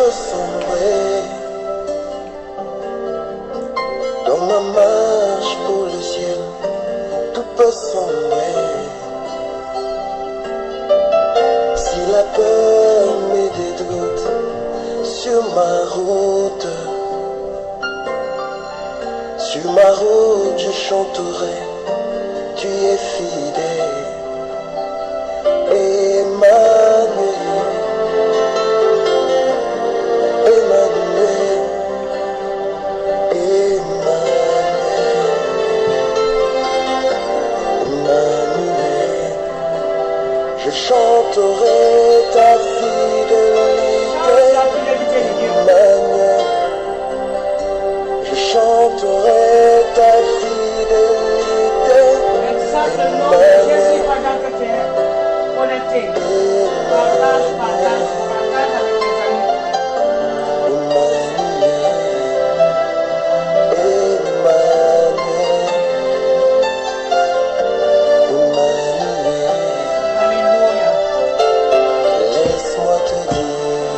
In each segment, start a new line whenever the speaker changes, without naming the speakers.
peut sombrer dans ma marche pour le ciel. Tout peut sombrer si la peur met des doutes sur ma route. Sur ma route je chanterai, tu es fidèle. Emmanuel, Emmanuel, Emmanuel, Emmanuel. Je chanterai ta fidélité, Emmanuel. Je chanterai ta fidélité, Emmanuel.
Connecté. Partage, partage, partage avec tes amis. Alléluia.
Laisse-moi te dire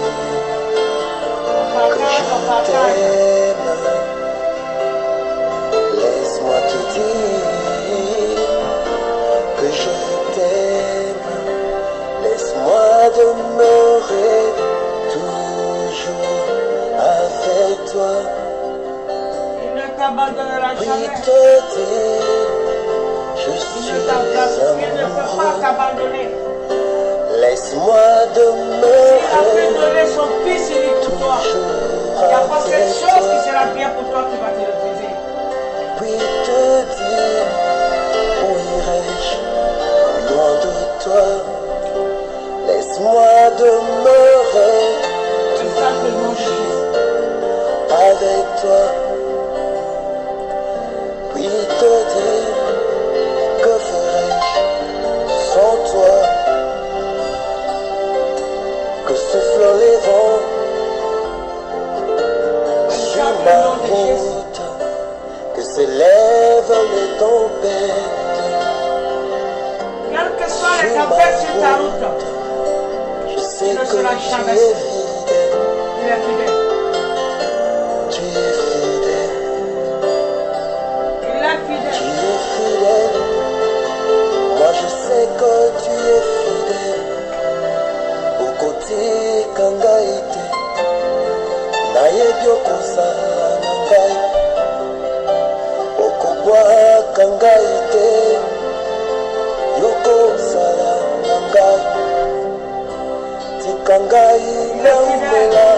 que je t'aime. Laisse-moi te dire que je t'aime. Laisse-moi demeurer toujours avec toi.
Il ne t'abandonnera
Oui,
jamais.
te dire, je suis
Il ne peut pas
amoureux.
t'abandonner.
Laisse-moi
Il a pu
demeurer
donner son fils unique pour toi.
toujours
Il n'y a pas cette
avec
chose qui
toi.
sera bien pour toi qui va te refuser.
Puis te dire, où irai-je loin de toi? Laisse-moi demeurer
C'est ça que nous disons.
avec toi. Puis te dire, que ferais-je sans toi? Que soufflent les vents sur ma route, que s'élèvent les tempêtes.
Quelles que soient les tempêtes sur ta route,
Je sais
il ne
que
sera
tu
jamais
es
seul.
fidèle,
Il est fidèle.
tu es fidèle,
Il est
tu
fidèle.
es fidèle. Moi je sais que tu es fidèle. Au côté kangaïté, nayebi okosala na ngai. Okobwa kangaïté, yokosala na ngai. Tika ngai na umela,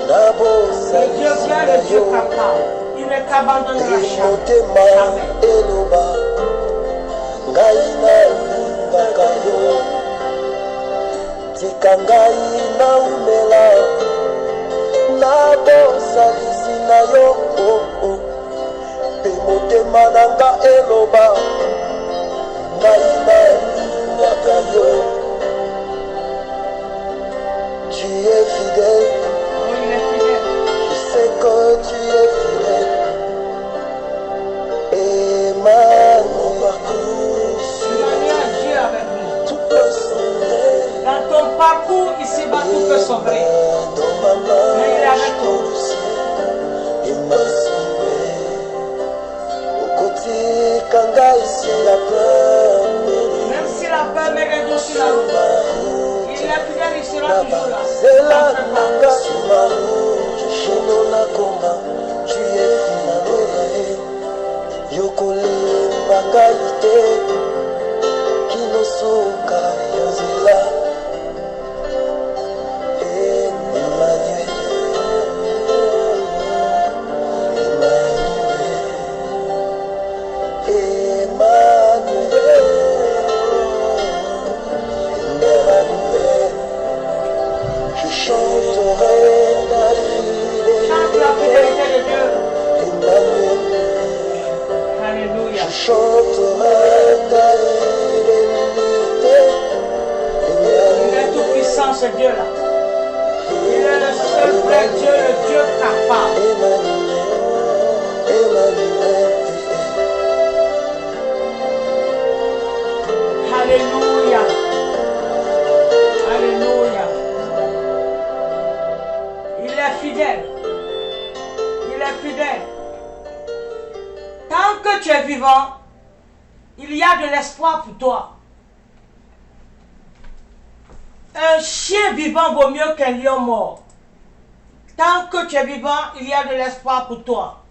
na
Le
bosali
Dieu bien,
na
le Dieu
yo.
capable. Il ne t'abandonnera jamais.
motema
Jamais.
eloba ngai nalingaka yo, tika ngai naumela na bosalisi na yo. Mpe motema na nga eloba ngai nalingaka yo. Tu es fidèle,
Oh, il est fidèle.
je sais que tu es fidèle. Emmanuel, mon parcours sur
Emmanuel, Dieu avec nous.
tout peut sombrer.
Dans ton parcours ici-bas, tout peut sombrer.
Dans ma main,
Mais il est avec
pour
nous.
le ciel, il me sombrer. Au côté, kanga ici la peur,
Même si la peur me réduit sur la route,
ma route.
il est fidèle, il sera toujours là.
C'est là,
T'en fais pas.
nanga sur ma route, chino na koma, tu es fidèle. Yokole makalite, kinosuka yanzela. Emmanuel, Emmanuel, Emmanuel, Emmanuel. Je chanterai ta
Chante la fidélité de Dieu.
Emmanuel.
Alléluia.
Je chanterai ta fidélité.
Il est tout puissant, ce Dieu-là. Il est le seul vrai Dieu, le Dieu capable.
Emmanuel, Emmanuel.
Alléluia. Alléluia. est fidèle. Il est fidèle. Tant que tu es vivant, il y a de l'espoir pour toi. Un chien vivant vaut mieux qu'un lion mort. Tant que tu es vivant, il y a de l'espoir pour toi.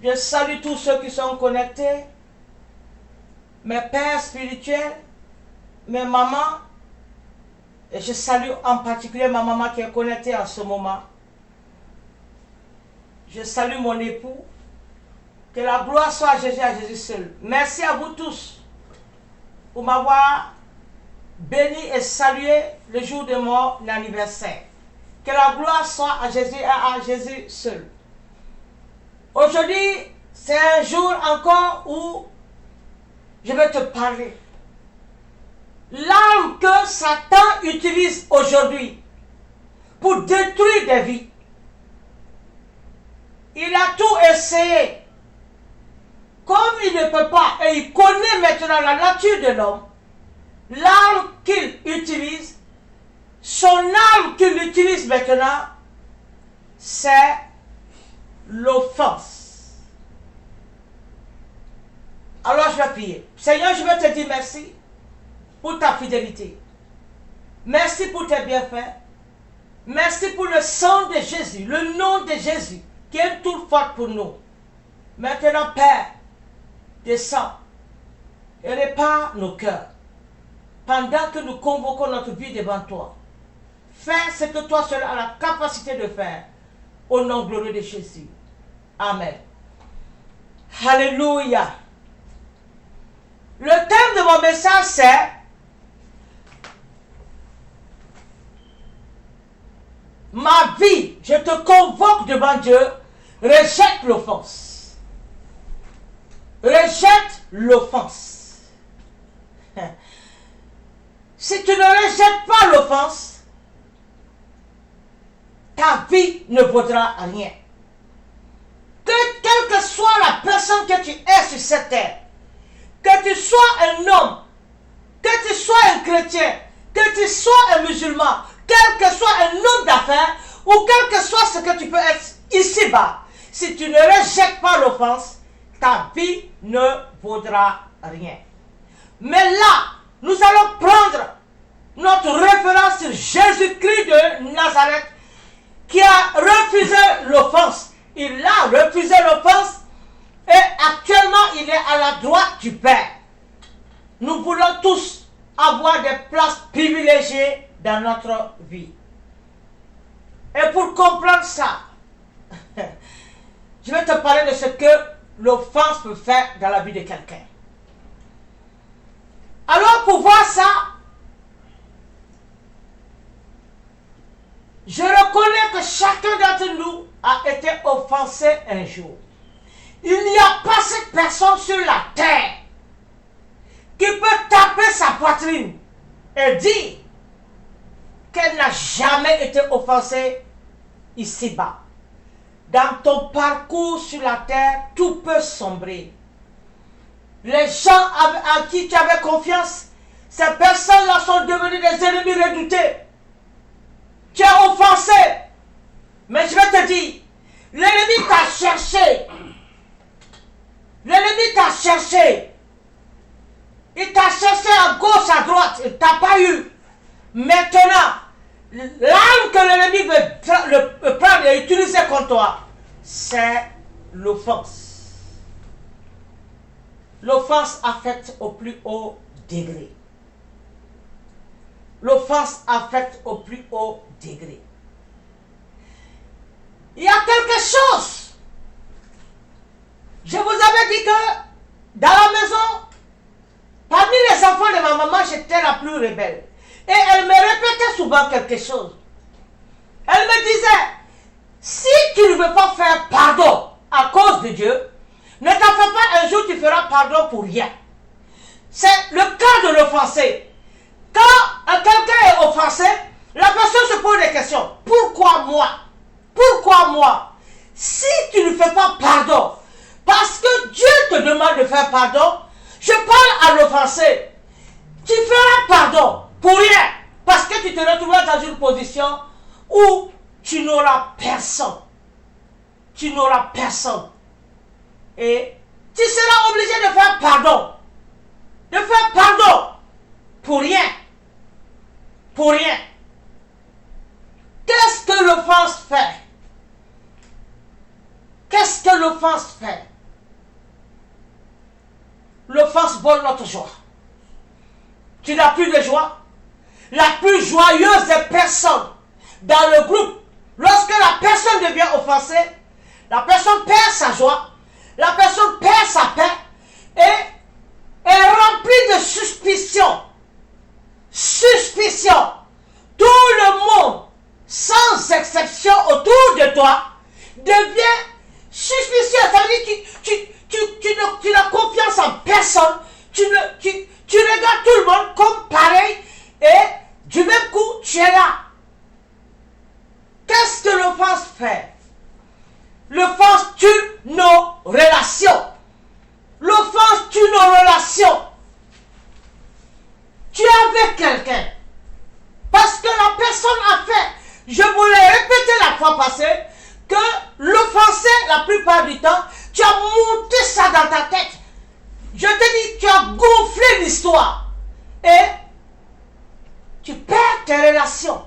Je salue tous ceux qui sont connectés, mes pères spirituels, mes mamans, et je salue en particulier ma maman qui est connectée en ce moment. Je salue mon époux. Que la gloire soit à Jésus seul. Merci à vous tous pour m'avoir béni et salué le jour de mon anniversaire. Que la gloire soit à Jésus seul. Aujourd'hui, c'est un jour encore où je vais te parler. L'arme que Satan utilise aujourd'hui pour détruire des vies. Il a tout essayé. Comme il ne peut pas, et il connaît maintenant la nature de l'homme, l'arme qu'il utilise, son arme qu'il utilise maintenant, c'est l'offense. Alors je vais prier. Seigneur, je vais te dire merci pour ta fidélité. Merci pour tes bienfaits. Merci pour le sang de Jésus, le nom de Jésus, qui est toute forte pour nous. Maintenant, Père, descends et répare nos cœurs pendant que nous convoquons notre vie devant toi. Fais ce que toi seul as la capacité de faire au nom glorieux de Jésus. Amen. Alléluia. Le thème de mon message c'est ma vie, je te convoque devant Dieu, rejette l'offense. Rejette l'offense. Si tu ne rejettes pas l'offense, ta vie ne vaudra rien. Quelle que soit la personne que tu es sur cette terre, que tu sois un homme, que tu sois un chrétien, que tu sois un musulman, quel que soit un homme d'affaires, ou quel que soit ce que tu peux être ici-bas, si tu ne rejettes pas l'offense, ta vie ne vaudra rien. Mais là, nous allons prendre notre référence sur Jésus-Christ de Nazareth qui a refusé l'offense. Il a refusé l'offense et actuellement il est à la droite du Père. Nous voulons tous avoir des places privilégiées dans notre vie. Et pour comprendre ça, je vais te parler de ce que l'offense peut faire dans la vie de quelqu'un. Alors pour voir ça, je reconnais que chacun d'entre nous a été offensé un jour. Il n'y a pas cette personne sur la terre qui peut taper sa poitrine et dire qu'elle n'a jamais été offensée ici-bas. Dans ton parcours sur la terre, tout peut sombrer. Les gens à qui tu avais confiance, ces personnes-là sont devenues des ennemis redoutés. Tu as offensé. Mais je vais te dire, l'ennemi t'a cherché. L'ennemi t'a cherché. Il t'a cherché à gauche, à droite. Il ne t'a pas eu. Maintenant, l'arme que l'ennemi veut prendre et utiliser contre toi, c'est l'offense. L'offense affecte au plus haut degré. L'offense affecte au plus haut degré. Il y a quelque chose. Je vous avais dit que dans la maison, parmi les enfants de ma maman, j'étais la plus rebelle. Et elle me répétait souvent quelque chose. Elle me disait, si tu ne veux pas faire pardon à cause de Dieu, ne t'en fais pas, un jour tu feras pardon pour rien. C'est le cas de l'offensé. Quand quelqu'un est offensé, la personne se pose des questions. Pourquoi moi? Pourquoi moi? Si tu ne fais pas pardon, parce que Dieu te demande de faire pardon, je parle à l'offensé. Tu feras pardon pour rien, parce que tu tu te retrouveras dans une position où tu n'auras personne. Tu n'auras personne. Et tu seras obligé de faire pardon. De faire pardon. Pour rien. Pour rien. Qu'est-ce que l'offense fait? Qu'est-ce que l'offense fait? L'offense vole notre joie. Tu n'as plus de joie. La plus joyeuse des personnes dans le groupe, lorsque la personne devient offensée, la personne perd sa joie, la personne perd sa paix et est remplie de suspicion. Suspicion. Tout le monde, sans exception autour de toi, devient suspicieux. Ça veut dire que tu n'as confiance en personne. Tu regardes tout le monde comme pareil et du même coup, tu es là. Qu'est-ce que l'offense fait? L'offense tue nos relations. L'offense tue nos relations. Tu es avec quelqu'un. Parce que la personne a fait, je vous l'ai répété la fois passée, que l'offensé, la plupart du temps, tu as monté ça dans ta tête. Je te dis, tu as gonflé l'histoire. Et tu perds tes relations.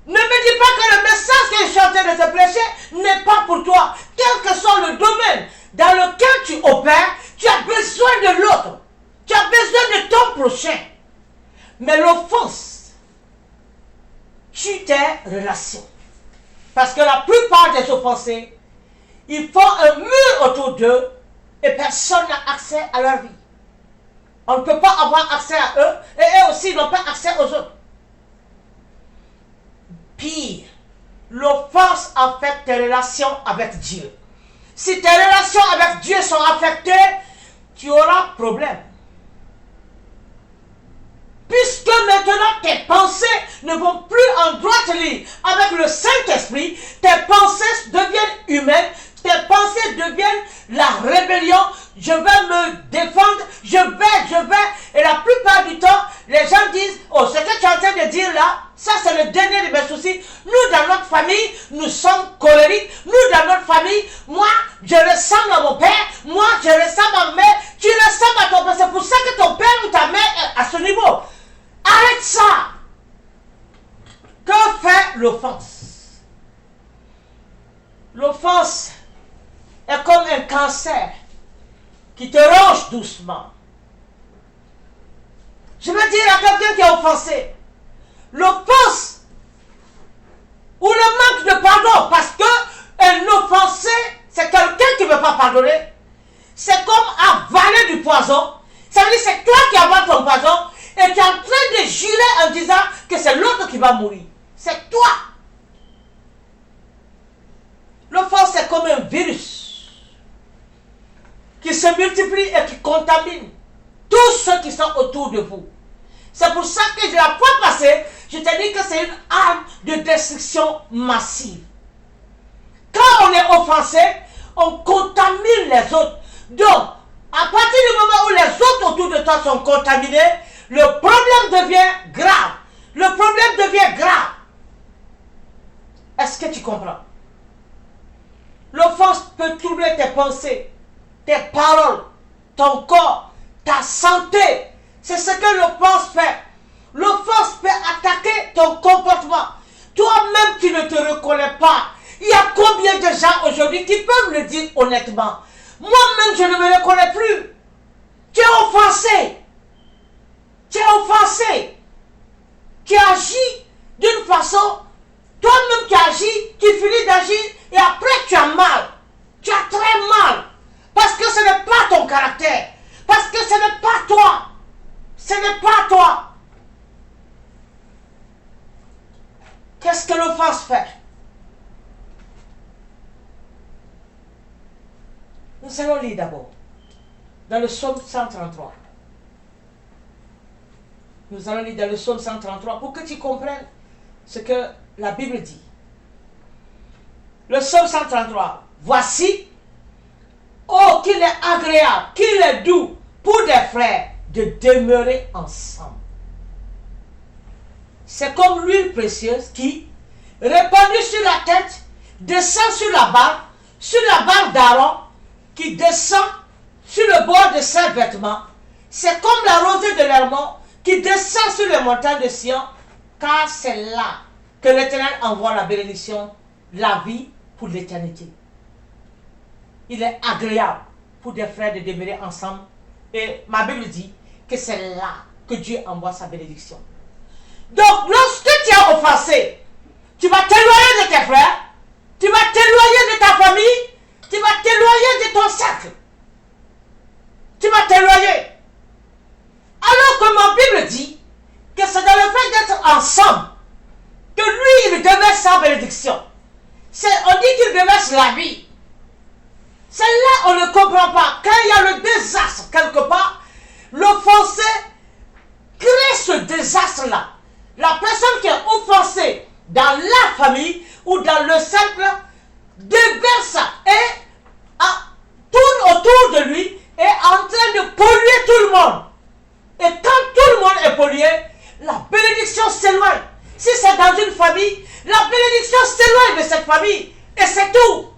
Ne me dis pas que le message que je suis en train de te prêcher n'est pas pour toi. Quel que soit le domaine dans lequel tu opères, tu as besoin de l'autre. Tu as besoin de ton prochain. Mais l'offense tue tes relations. Parce que la plupart des offensés, ils font un mur autour d'eux et personne n'a accès à leur vie. On ne peut pas avoir accès à eux et eux aussi n'ont pas accès aux autres. Pire, l'offense affecte tes relations avec Dieu. Si tes relations avec Dieu sont affectées, tu auras problème. Puisque maintenant tes pensées ne vont plus en droite ligne avec le Saint-Esprit, tes pensées deviennent humaines, tes pensées deviennent la rébellion. Je vais me défendre, je vais. Et la plupart du temps, les gens disent, oh, ce que tu es en train de dire là, ça c'est le dernier de mes soucis. Nous, dans notre famille, nous sommes colériques. Nous, dans notre famille, moi, je ressemble à mon père. Moi, je ressemble à ma mère. Tu ressembles à ton père. C'est pour ça que ton père ou ta mère est à ce niveau. Arrête ça. Que fait l'offense? L'offense est comme un cancer qui te ronge doucement. Je veux dire à quelqu'un qui est offensé, l'offense ou le manque de pardon, parce que un offensé, c'est quelqu'un qui ne veut pas pardonner. C'est comme avaler du poison. Ça veut dire que c'est toi qui avales ton poison et tu es en train de jurer en disant que c'est l'autre qui va mourir. C'est toi. L'offense est comme un virus qui se multiplie et qui contamine tous ceux qui sont autour de vous. C'est pour ça que la fois passée, je t'ai dit que c'est une arme de destruction massive. Quand on est offensé, on contamine les autres. Donc, à partir du moment où les autres autour de toi sont contaminés, le problème devient grave. Le problème devient grave. Est-ce que tu comprends? L'offense peut troubler tes pensées, tes paroles, ton corps, ta santé. C'est ce que l'offense fait. L'offense peut attaquer ton comportement. Toi-même, tu ne te reconnais pas. Il y a combien de gens aujourd'hui qui peuvent le dire honnêtement? Moi-même, je ne me reconnais plus. Tu es offensé. Tu es offensé. Tu agis d'une façon. Toi-même, tu agis, tu finis d'agir et après, tu as mal. Tu as très mal. Parce que ce n'est pas ton caractère. Parce que ce n'est pas toi. Ce n'est pas toi. Qu'est-ce que l'offense fait? Nous allons lire d'abord dans le psaume 133. Nous allons lire dans le psaume 133 pour que tu comprennes ce que la Bible dit. Le psaume 133. Voici, oh qu'il est agréable, qu'il est doux pour des frères de demeurer ensemble. c'est comme l'huile précieuse qui, répandue sur la tête, descend sur la barbe d'Aaron, qui descend sur le bord de ses vêtements. C'est comme la rosée de l'Hermon qui descend sur les montagnes de Sion, car c'est là que l'Éternel envoie la bénédiction, la vie pour l'éternité. Il est agréable pour des frères de demeurer ensemble. Et ma Bible dit que c'est là que Dieu envoie sa bénédiction. Donc, lorsque tu as offensé, tu vas t'éloigner de tes frères, tu vas t'éloigner de ta famille, tu vas t'éloigner de ton cercle. Tu vas t'éloigner. Alors que ma Bible dit que c'est dans le fait d'être ensemble que lui, il demeure sans bénédiction. On dit qu'il demeure la vie. C'est là on ne comprend pas. Quand il y a le désastre quelque part, l'offensé crée ce désastre-là. La personne qui est offensée dans la famille ou dans le cercle déverse et tourne autour de lui et est en train de polluer tout le monde. Et quand tout le monde est pollué, la bénédiction s'éloigne. Si c'est dans une famille, la bénédiction s'éloigne de cette famille. Et c'est tout.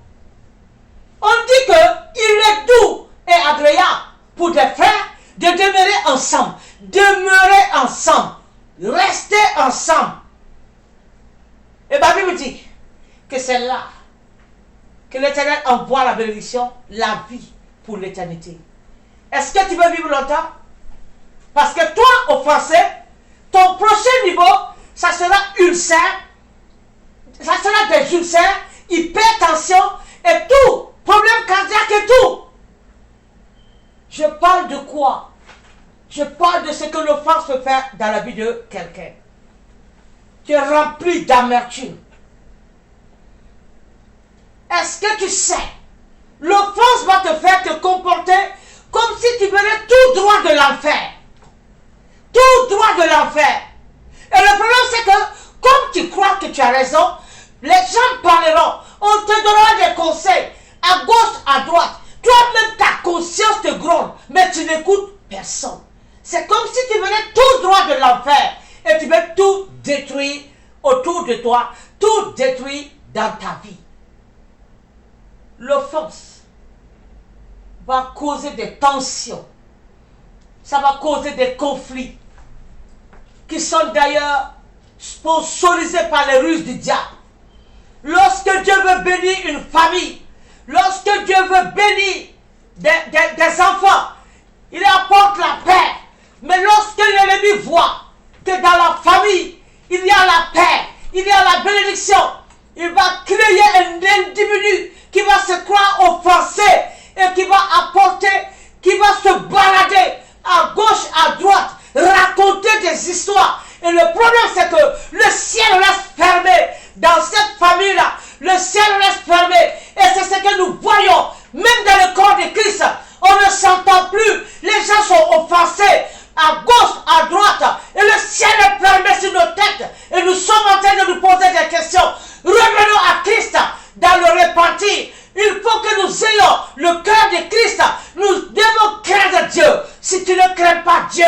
On dit qu'il est doux et agréable pour des frères de demeurer ensemble. Demeurer ensemble. Rester ensemble. Et la Bible dit que c'est là que l'Éternel envoie la bénédiction, la vie pour l'éternité. Est-ce que tu veux vivre longtemps? Parce que toi, offensé, ton prochain niveau, ça sera ulcère, ça sera des ulcères, hypertension et tout, problème cardiaque et tout. Je parle de quoi? Je parle de ce que l'offense peut faire dans la vie de quelqu'un. Tu es rempli d'amertume. Est-ce que tu sais, l'offense va te faire te comporter comme si tu venais tout droit de l'enfer. Tout droit de l'enfer. Et le problème c'est que, comme tu crois que tu as raison, les gens parleront, on te donnera des conseils, à gauche, à droite. Toi-même, ta conscience te gronde, mais tu n'écoutes personne. C'est comme si tu venais tout droit de l'enfer et tu veux tout détruire autour de toi, tout détruire dans ta vie. L'offense va causer des tensions. Ça va causer des conflits qui sont d'ailleurs sponsorisés par les ruses du diable. Lorsque Dieu veut bénir une famille, lorsque Dieu veut bénir des enfants, il apporte la paix. Mais lorsque l'ennemi voit que dans la famille, il y a la paix, il y a la bénédiction, il va créer un individu qui va se croire offensé et qui va apporter, qui va se balader à gauche, à droite, raconter des histoires. Et le problème c'est que le ciel reste fermé dans cette famille-là. Le ciel reste fermé. Et c'est ce que nous voyons. Même dans le corps de Christ, on ne s'entend plus. Les gens sont offensés à gauche, à droite. Et le ciel est fermé sur nos têtes. Et nous sommes en train de nous poser des questions. Revenons à Christ dans le repentir. Il faut que nous ayons le cœur de Christ. Nous devons craindre Dieu. Si tu ne crains pas Dieu,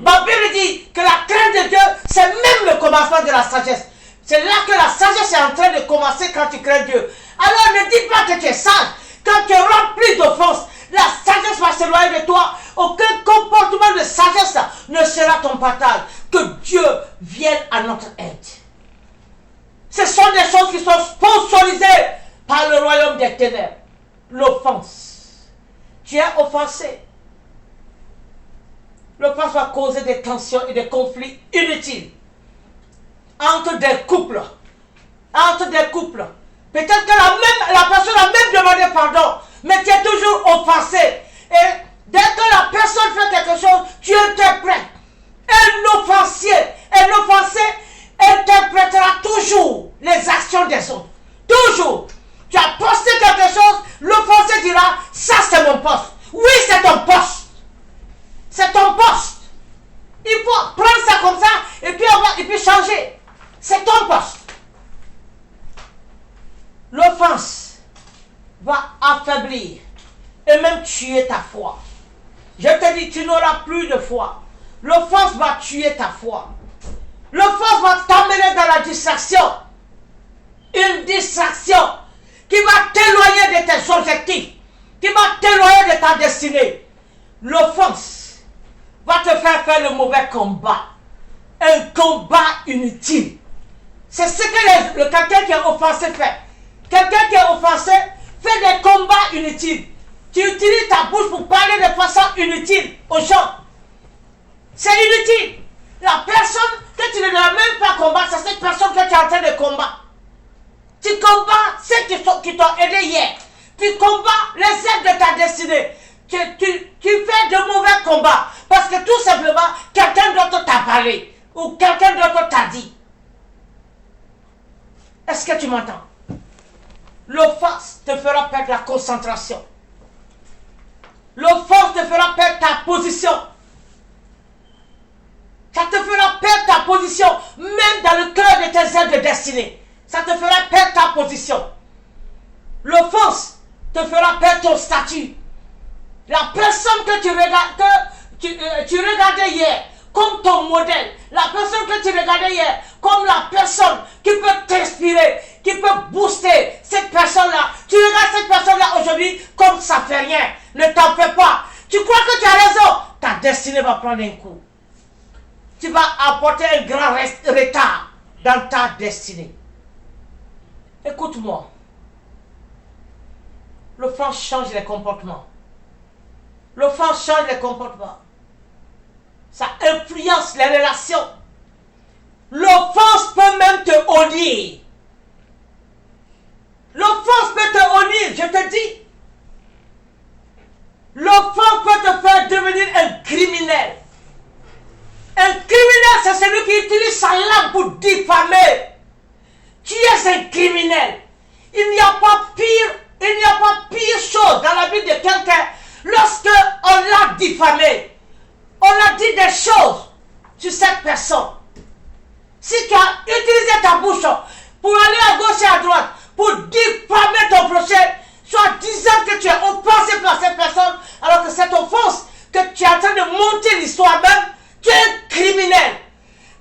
ma Bible dit que la crainte de Dieu, c'est même le commencement de la sagesse. C'est là que la sagesse est en train de commencer quand tu crains Dieu. Alors ne dis pas que tu es sage. Quand tu es rempli d'offenses, la sagesse va s'éloigner de toi. Aucun comportement de sagesse ne sera ton partage. Que Dieu vienne à notre aide. Ce sont des choses qui sont sponsorisées par le royaume des ténèbres. L'offense. Tu es offensé. L'offense va causer des tensions et des conflits inutiles entre des couples. Entre des couples. Peut-être que la personne a même demandé pardon, mais tu es toujours offensé. Et dès que la personne fait quelque chose, tu interprètes. Un offensé interprétera toujours les actions des autres. Toujours. Tu as posté quelque chose, l'offensé dira, ça c'est mon poste. Oui, c'est ton poste. C'est ton poste. Il faut prendre ça comme ça et puis changer. C'est ton poste. L'offense va affaiblir et même tuer ta foi. Je te dis, tu n'auras plus de foi. L'offense va tuer ta foi. L'offense va t'amener dans la distraction. Une distraction qui va t'éloigner de tes objectifs, qui va t'éloigner de ta destinée. L'offense va te faire le mauvais combat. Un combat inutile. C'est ce que quelqu'un qui est offensé fait. Quelqu'un qui est offensé fait des combats inutiles. Tu utilises ta bouche pour parler de façon inutile aux gens. C'est inutile. La personne que tu ne dois même pas combattre, c'est cette personne que tu es en train de combattre. Tu combats ceux qui t'ont aidé hier. Tu combats les aides de ta destinée. Tu fais de mauvais combats. Parce que tout simplement, quelqu'un d'autre t'a parlé. Ou quelqu'un d'autre t'a dit. Est-ce que tu m'entends? L'offense te fera perdre la concentration. L'offense te fera perdre ta position. Ça te fera perdre ta position, même dans le cœur de tes aides de destinée. Ça te fera perdre ta position. L'offense te fera perdre ton statut. La personne que tu regardais hier comme ton modèle, la personne que tu regardais hier comme la personne qui peut t'inspirer, qui peut booster cette personne-là. Tu regardes cette personne-là aujourd'hui comme ça fait rien. Ne t'en fais pas. Tu crois que tu as raison. Ta destinée va prendre un coup. Tu vas apporter un grand retard dans ta destinée. Écoute-moi. L'offense change les comportements. L'offense change les comportements. Ça influence les relations. L'offense peut même te honnir. L'offense peut te honnir, je te dis. L'offense peut te faire devenir un criminel. Un criminel, c'est celui qui utilise sa langue pour diffamer. Tu es un criminel. Il n'y a pas pire chose dans la vie de quelqu'un lorsque on l'a diffamé. On a dit des choses sur cette personne. Si tu as utilisé ta bouche pour aller à gauche et à droite, pour diffamer ton prochain, soit disant que tu es offensé par cette personne, alors que cette offense que tu es en train de monter l'histoire même, tu es un criminel.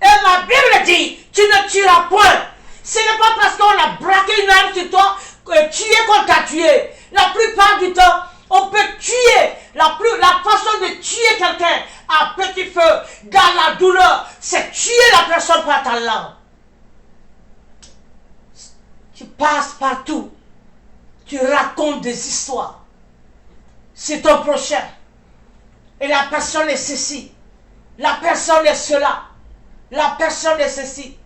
Et ma Bible dit, tu ne tueras point. Ce n'est pas parce qu'on a braqué une arme sur toi que tu es qu'on t'a tué. La plupart du temps, on peut tuer. La façon de tuer quelqu'un à petit feu, dans la douleur, c'est tuer la personne par ta langue. Tu passes partout. Tu racontes des histoires. C'est ton prochain. Et la personne est ceci. La personne est cela. La personne est ceci.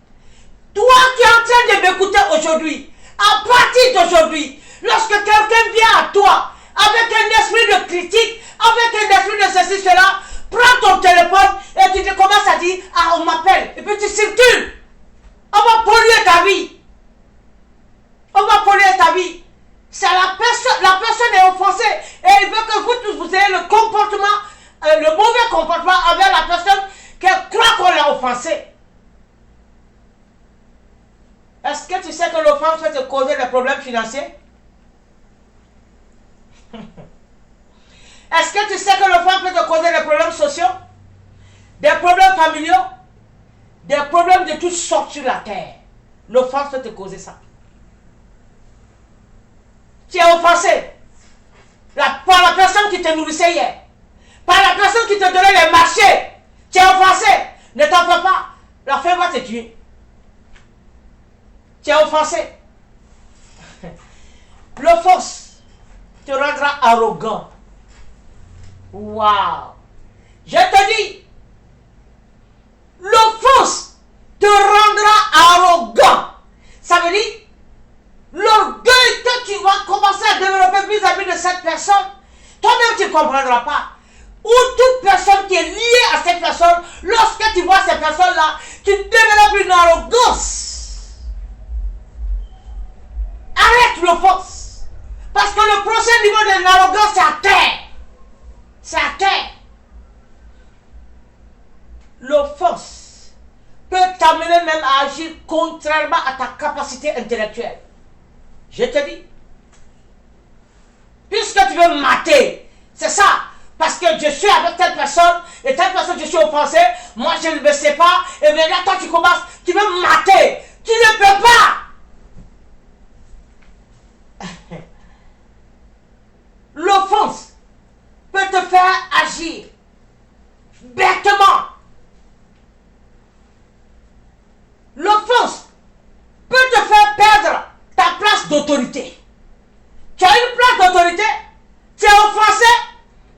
Toi qui es en train de m'écouter aujourd'hui, à partir d'aujourd'hui, lorsque quelqu'un vient à toi avec un esprit de critique, avec un esprit de ceci, cela, prends ton téléphone et tu te commences à dire, ah, on m'appelle. Et puis tu circules. On va polluer ta vie. On va polluer ta vie. C'est la personne est offensée et il veut que vous tous vous ayez le comportement, le mauvais comportement envers la personne qu'elle croit qu'on l'a offensée. Est-ce que tu sais que l'offense peut te causer des problèmes financiers? Est-ce que tu sais que l'offense peut te causer des problèmes sociaux? Des problèmes familiaux? Des problèmes de toutes sortes sur la terre? L'offense peut te causer ça. Tu es offensé par la personne qui te nourrissait hier, par la personne qui te donnait les marchés. Tu es offensé. Ne t'en fais pas. La faim va te tuer. Tu es offensé. L'offense te rendra arrogant. Waouh. Je te dis, l'offense te rendra arrogant. Ça veut dire, l'orgueil que tu vas commencer à développer vis-à-vis de cette personne, toi-même tu ne comprendras pas. Ou toute personne qui est liée à cette personne, lorsque tu vois cette personne-là, tu développes une arrogance. Arrête l'offense. Parce que le prochain niveau de l'arrogance, c'est à terre. C'est à terre. L'offense peut t'amener même à agir contrairement à ta capacité intellectuelle. Je te dis. Puisque tu veux mater, c'est ça. parce que je suis avec telle personne, et telle personne je suis offensé, moi je ne me sais pas, et bien là toi tu commences, tu veux me mater, tu ne peux pas. L'offense peut te faire agir bêtement. L'offense peut te faire perdre ta place d'autorité. Tu as une place d'autorité, tu es offensé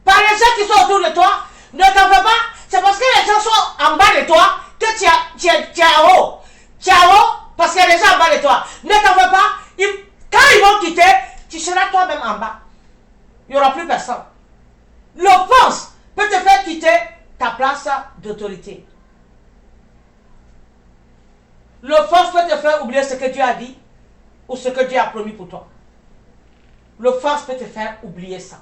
par les gens qui sont autour de toi, ne t'en fais pas, c'est parce que les gens sont en bas de toi que tu es en haut. Tu es en haut parce qu'il y a des gens en bas de toi. Ne t'en fais pas, quand ils vont quitter, tu seras toi-même en bas. Il n'y aura plus personne. L'offense peut te faire quitter ta place d'autorité. L'offense peut te faire oublier ce que Dieu a dit ou ce que Dieu a promis pour toi. L'offense peut te faire oublier ça.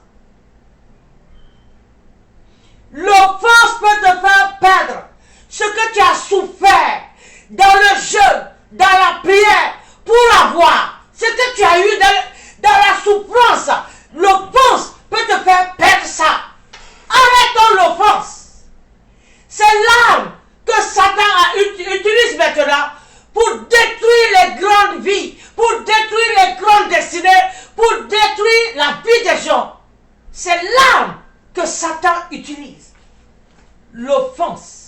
L'offense peut te faire perdre ce que tu as souffert dans le jeûne, dans la prière, pour avoir ce que tu as eu dans la souffrance. L'offense peut te faire perdre ça. Arrêtons l'offense. C'est l'arme que Satan utilise maintenant pour détruire les grandes vies, pour détruire les grandes destinées, pour détruire la vie des gens. C'est l'arme que Satan utilise. L'offense.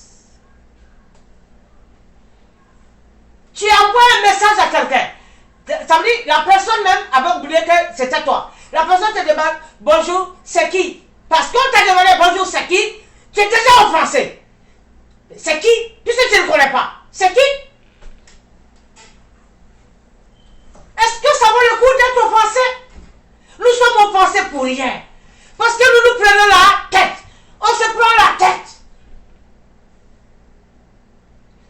Tu envoies un message à quelqu'un. Ça veut dire, la personne même avait oublié que c'était toi. La personne te demande, bonjour, c'est qui? Parce qu'on t'a demandé bonjour, c'est qui? Tu es déjà offensé. C'est qui? Puisque tu ne connais pas. C'est qui? Est-ce que ça vaut le coup d'être offensé? Nous sommes offensés pour rien. Parce que nous nous prenons la tête. On se prend la tête.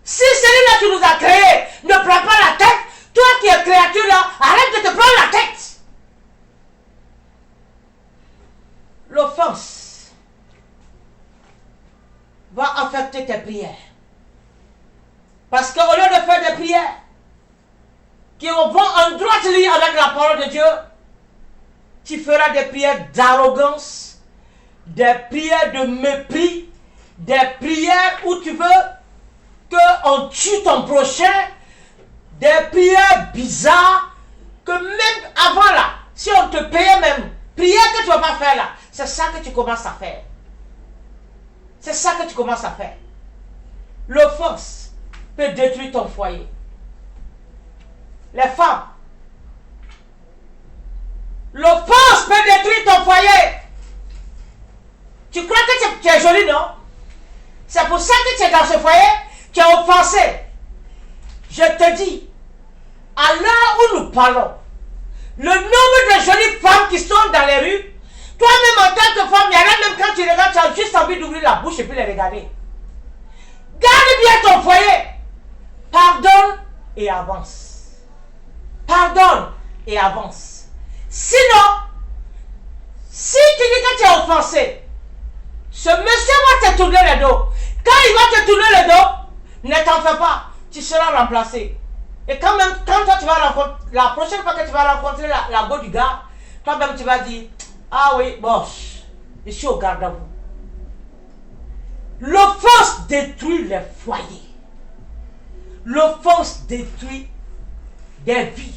Si celui-là qui nous a créés ne prend pas la tête, toi qui es créature là, arrête de te prendre la tête. L'offense va affecter tes prières. Parce qu'au lieu de faire des prières qui vont en droite ligne avec la parole de Dieu, tu feras des prières d'arrogance, des prières de mépris, des prières où tu veux qu'on tue ton prochain, des prières bizarres que même avant là, si on te payait même, prière que tu ne vas pas faire là, c'est ça que tu commences à faire. C'est ça que tu commences à faire. L'offense peut détruire ton foyer. Les femmes, l'offense peut détruire ton foyer. Tu crois que tu es jolie, non? C'est pour ça que tu es dans ce foyer, tu es offensé. Je te dis, à l'heure où nous parlons, le nombre de jolies femmes qui sont dans les rues, toi-même en tant que femme, il y en a même quand tu regardes, tu as juste envie d'ouvrir la bouche et puis les regarder. Garde bien ton foyer. Pardonne et avance. Pardonne et avance. Sinon, si tu dis que tu es offensé, ce monsieur va te tourner le dos. Quand il va te tourner le dos, ne t'en fais pas, tu seras remplacé. Et quand toi tu vas rencontrer, la prochaine fois que tu vas rencontrer la go du gars, toi-même tu vas dire, ah oui, boss, je suis au garde à vous. L'offense détruit les foyers. L'offense détruit des vies.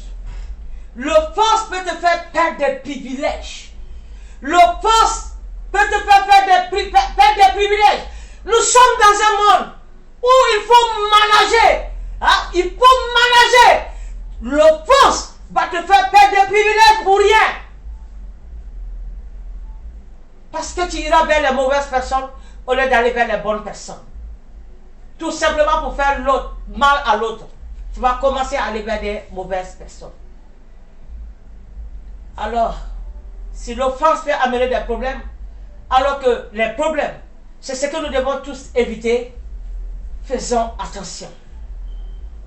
L'offense peut te faire perdre des privilèges. L'offense peut te faire perdre des privilèges. Nous sommes dans un monde où il faut manager. Hein? Il faut manager. L'offense va te faire perdre des privilèges pour rien. Parce que tu iras vers les mauvaises personnes au lieu d'aller vers les bonnes personnes. Tout simplement pour faire l'autre, mal à l'autre. Tu vas commencer à aller vers des mauvaises personnes. Alors, si l'offense peut amener des problèmes, alors que les problèmes, c'est ce que nous devons tous éviter, faisons attention.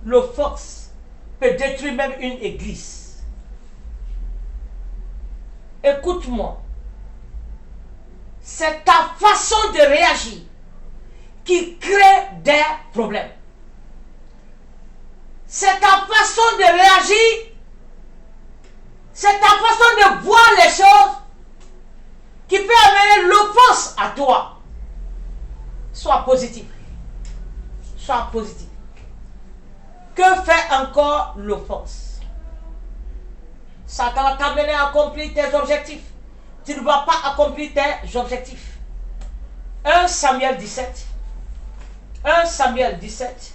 L'offense peut détruire même une église. Écoute-moi. C'est ta façon de réagir qui crée des problèmes. C'est ta façon de réagir, c'est ta façon de voir les choses qui peut amener l'offense à toi. Sois positif. Sois positif. Que fait encore l'offense? Ça va t'amener à accomplir tes objectifs. Tu ne vas pas accomplir tes objectifs. 1 Samuel 17. 1 Samuel 17.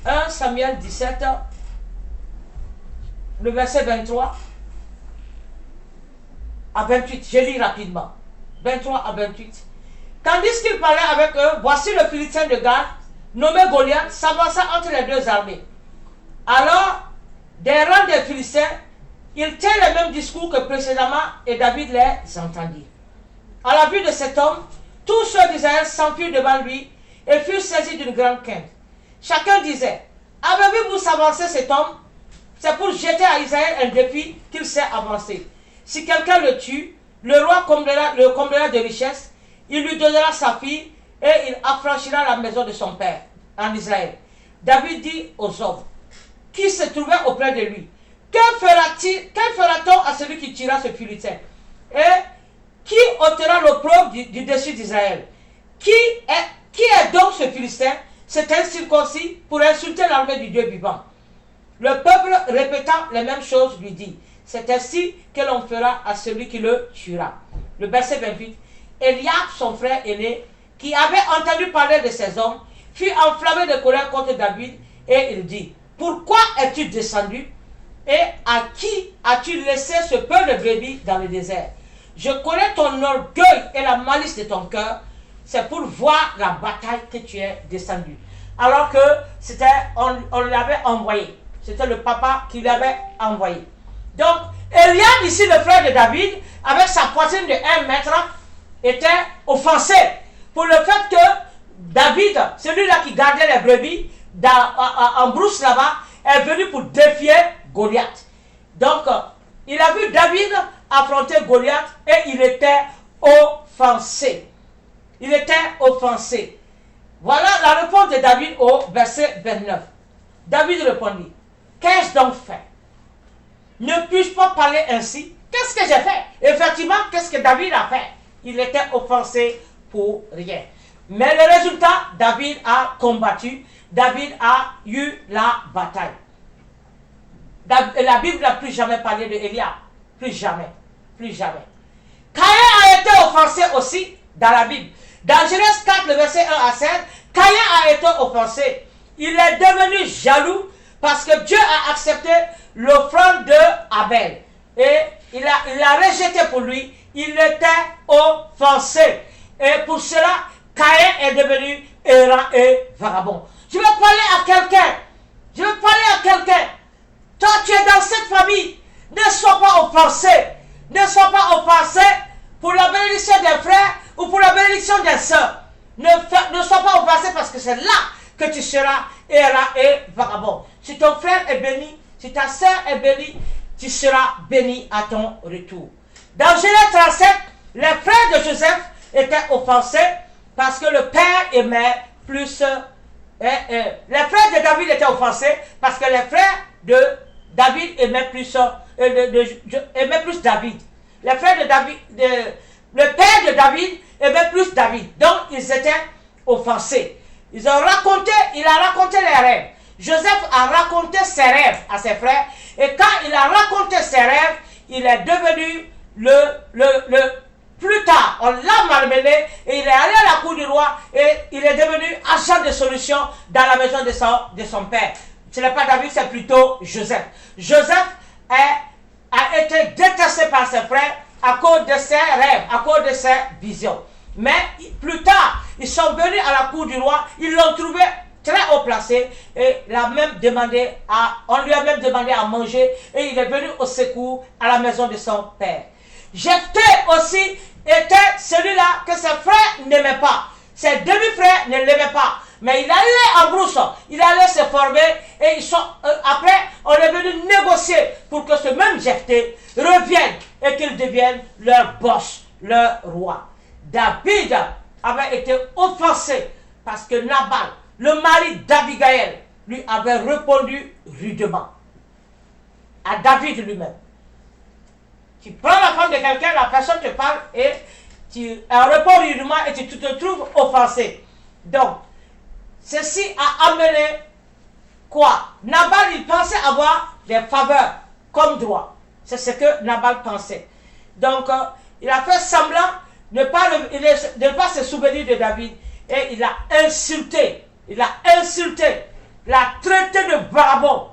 1 Samuel 17. Le verset 23 à 28. Je lis rapidement. 23 à 28. Tandis qu'il parlait avec eux, voici le Philistin de Gath, nommé Goliath, s'avança entre les deux armées. Alors, des rangs des Philistins, il tient le même discours que précédemment et David les entendit. À la vue de cet homme, tous ceux d'Israël s'enfuirent devant lui et furent saisis d'une grande crainte. Chacun disait, avez-vous s'avancer cet homme? C'est pour jeter à Israël un défi qu'il s'est avancé. Si quelqu'un le tue, le roi le comblera de richesses, il lui donnera sa fille et il affranchira la maison de son père en Israël. David dit aux hommes qui se trouvaient auprès de lui, que fera-t-on à celui qui tuera ce Philistin? Et qui ôtera l'opprobre du dessus d'Israël? Qui est donc ce Philistin? C'est un circoncis pour insulter l'armée du Dieu vivant. Le peuple, répétant les mêmes choses, lui dit, c'est ainsi que l'on fera à celui qui le tuera. Le verset 28. Eliab, son frère aîné, qui avait entendu parler de ces hommes, fut enflammé de colère contre David et il dit, pourquoi es-tu descendu et à qui as-tu laissé ce peu de brebis dans le désert? Je connais ton orgueil et la malice de ton cœur, c'est pour voir la bataille que tu es descendu. Alors que on l'avait envoyé, c'était le papa qui l'avait envoyé. Donc, Eliab, ici le frère de David, avec sa poitrine de 1 mètre, était offensé pour le fait que David, celui-là qui gardait les brebis en brousse là-bas, est venu pour défier Goliath. Donc, il a vu David affronter Goliath et il était offensé. Il était offensé. Voilà la réponse de David au verset 29. David répondit, qu'ai-je donc fait? Ne puis-je pas parler ainsi? Qu'est-ce que j'ai fait? Effectivement, qu'est-ce que David a fait? Il était offensé pour rien. Mais le résultat, David a combattu. David a eu la bataille. La Bible n'a plus jamais parlé de Eliab. Plus jamais. Plus jamais. Caïn a été offensé aussi dans la Bible. Dans Genèse 4, le verset 1 à 16, Caïn a été offensé. Il est devenu jaloux parce que Dieu a accepté l'offrande de Abel. Et il a rejeté pour lui. Il était offensé. Et pour cela, Caïn est devenu errant et vagabond. Je vais parler à quelqu'un. Je vais parler à quelqu'un. Toi, tu es dans cette famille. Ne sois pas offensé. Ne sois pas offensé pour la bénédiction des frères ou pour la bénédiction des sœurs. Ne sois pas offensé parce que c'est là que tu seras errant et vagabond. Si ton frère est béni, si ta sœur est bénie, tu seras béni à ton retour. Dans Genèse 37, les frères de Joseph étaient offensés parce que le père aimait plus... les frères de David étaient offensés parce que les frères de David aimaient plus, David. Les frères de David... le père de David aimait plus David. Donc, ils étaient offensés. Il a raconté les rêves. Joseph a raconté ses rêves à ses frères. Et quand il a raconté ses rêves, il est devenu plus tard, on l'a malmené et il est allé à la cour du roi et il est devenu agent de solution dans la maison de son père. Ce n'est pas David, c'est plutôt Joseph. Joseph a été détesté par ses frères à cause de ses rêves, à cause de ses visions. Mais plus tard, ils sont venus à la cour du roi, ils l'ont trouvé très haut placé et on lui a même demandé à manger et il est venu au secours à la maison de son père. Jephthé aussi était celui-là que ses frères n'aimaient pas. Ses demi-frères ne l'aimaient pas. Mais il allait en brousse, il allait se former et après on est venu négocier pour que ce même Jephthé revienne et qu'il devienne leur boss, leur roi. David avait été offensé parce que Nabal, le mari d'Abigaël, lui avait répondu rudement à David lui-même. Tu prends la femme de quelqu'un, la personne te parle et tu réponds rudement et tu te trouves offensé. Donc, ceci a amené quoi? Nabal, il pensait avoir des faveurs comme droit. C'est ce que Nabal pensait. Donc, il a fait semblant de ne pas se souvenir de David. Et il a insulté. Il l'a traité de vagabond.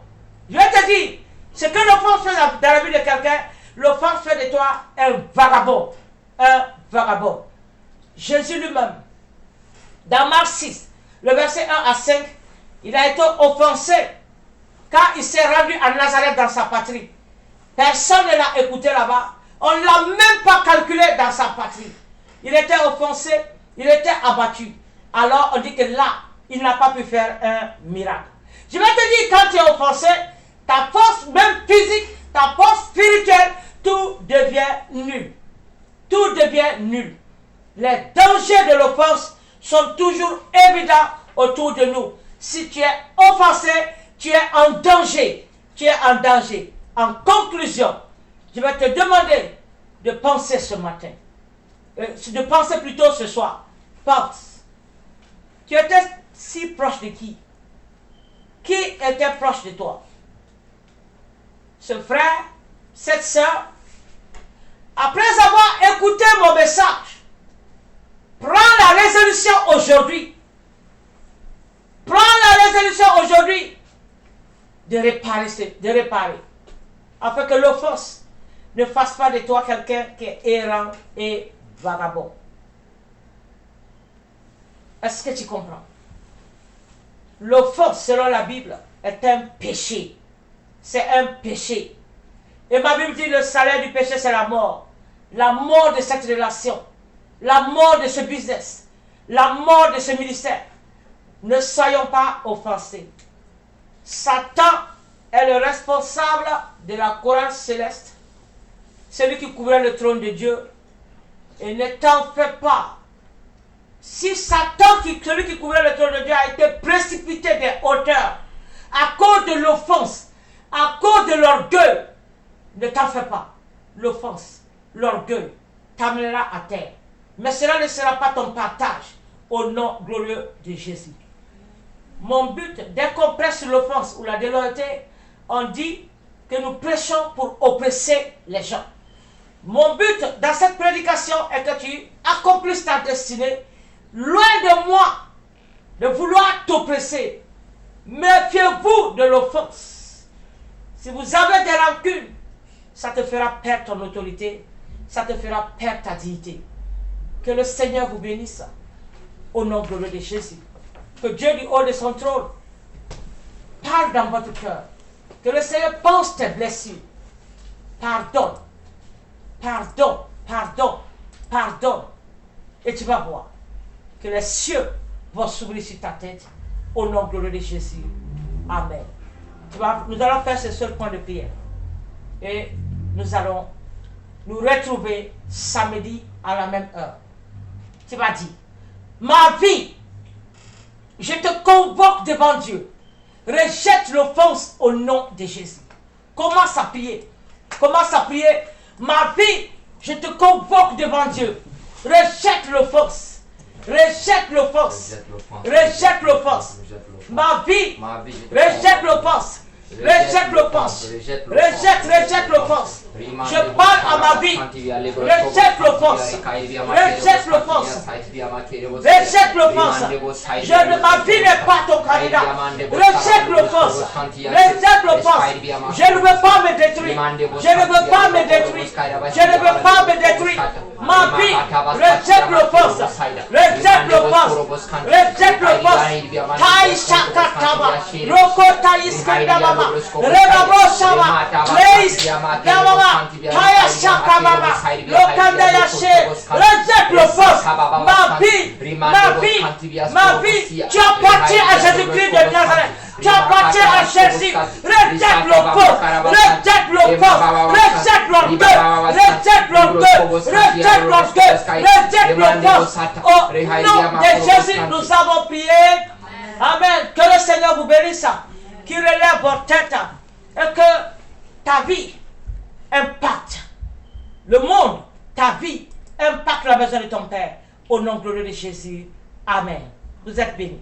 Je vais te dire, ce que l'offense fait dans la vie de quelqu'un, l'offense fait de toi un vagabond. Un vagabond. Jésus lui-même, dans Marc 6, le verset 1 à 5, il a été offensé quand il s'est rendu à Nazareth dans sa patrie. Personne ne l'a écouté là-bas. On ne l'a même pas calculé dans sa patrie. Il était offensé, il était abattu. Alors on dit que là, il n'a pas pu faire un miracle. Je vais te dire, quand tu es offensé, ta force même physique, ta force spirituelle, tout devient nul. Tout devient nul. Les dangers de l'offense sont toujours évidents autour de nous. Si tu es offensé, tu es en danger. Tu es en danger. En conclusion, je vais te demander de penser ce matin. De penser plutôt ce soir. Pense. Tu étais si proche de qui? Qui était proche de toi? Ce frère, cette soeur. Après avoir écouté mon message, prends la résolution aujourd'hui. Prends la résolution aujourd'hui de réparer. Afin que l'offense ne fasse pas de toi quelqu'un qui est errant et vagabond. Est-ce que tu comprends? L'offense, selon la Bible, est un péché. C'est un péché. Et ma Bible dit le salaire du péché, c'est la mort. La mort de cette relation. La mort de ce business. La mort de ce ministère. Ne soyons pas offensés. Satan est le responsable de la chorale céleste. Celui qui couvrait le trône de Dieu. Et ne t'en fais pas. Si Satan, celui qui couvrait le trône de Dieu, a été précipité des hauteurs à cause de l'offense, à cause de l'orgueil, ne t'en fais pas. L'offense, l'orgueil t'amènera à terre. Mais cela ne sera pas ton partage au nom glorieux de Jésus. Mon but, dès qu'on prêche sur l'offense ou la déloyauté, on dit que nous prêchons pour oppresser les gens. Mon but dans cette prédication est que tu accomplisses ta destinée. Loin de moi de vouloir t'oppresser. Méfiez-vous de l'offense. Si vous avez des rancunes, ça te fera perdre ton autorité, ça te fera perdre ta dignité. Que le Seigneur vous bénisse au nom glorieux de Jésus. Que Dieu du haut de son trône parle dans votre cœur. Que le Seigneur pense tes blessures. Pardonne. Pardonne. Pardonne. Pardonne. Et tu vas voir que les cieux vont s'ouvrir sur ta tête au nom glorieux de Jésus. Amen. Nous allons faire ce seul point de prière. Et nous allons nous retrouver samedi à la même heure. Tu vas dire, ma vie, je te convoque devant Dieu. Rejette l'offense au nom de Jésus. Commence à prier. Commence à prier. Ma vie, je te convoque devant Dieu. Rejette l'offense. Rejette l'offense. Rejette l'offense. Ma vie, rejette l'offense. Rejette l'offense. Rejette l'offense. Je parle à ma vie. Rejette l'offense. Rejette l'offense. Rejette l'offense. Ma vie n'est pas ton candidat. Rejette l'offense. Rejette l'offense. Je ne veux pas me détruire. Je ne veux pas me détruire. Je ne veux pas me détruire. Ma vie, rejette l'offense. Rejette l'offense. Rejette l'offense. Taï Shakataba. Roko Taïs Kandabama. Rebabo Shama. Reis Yamama. Taïa Shakababa. Lokanda Yaché. Rejette l'offense. Ma vie. Tu appartiens à Jésus-Christ de Nazareth. Tu appartiens à Jésus. Rejette l'offense. Rejette l'offense. Rejette l'orgueil. Rejette l'orgueil. Rejette l'orgueil. Rejette l'offense. Au nom de Jésus, nous avons prié. Amen. Que le Seigneur vous bénisse. Qu'il relève votre tête. Et que ta vie impacte le monde, ta vie, impacte la maison de ton Père. Au nom glorieux de Jésus. Amen. Vous êtes bénis.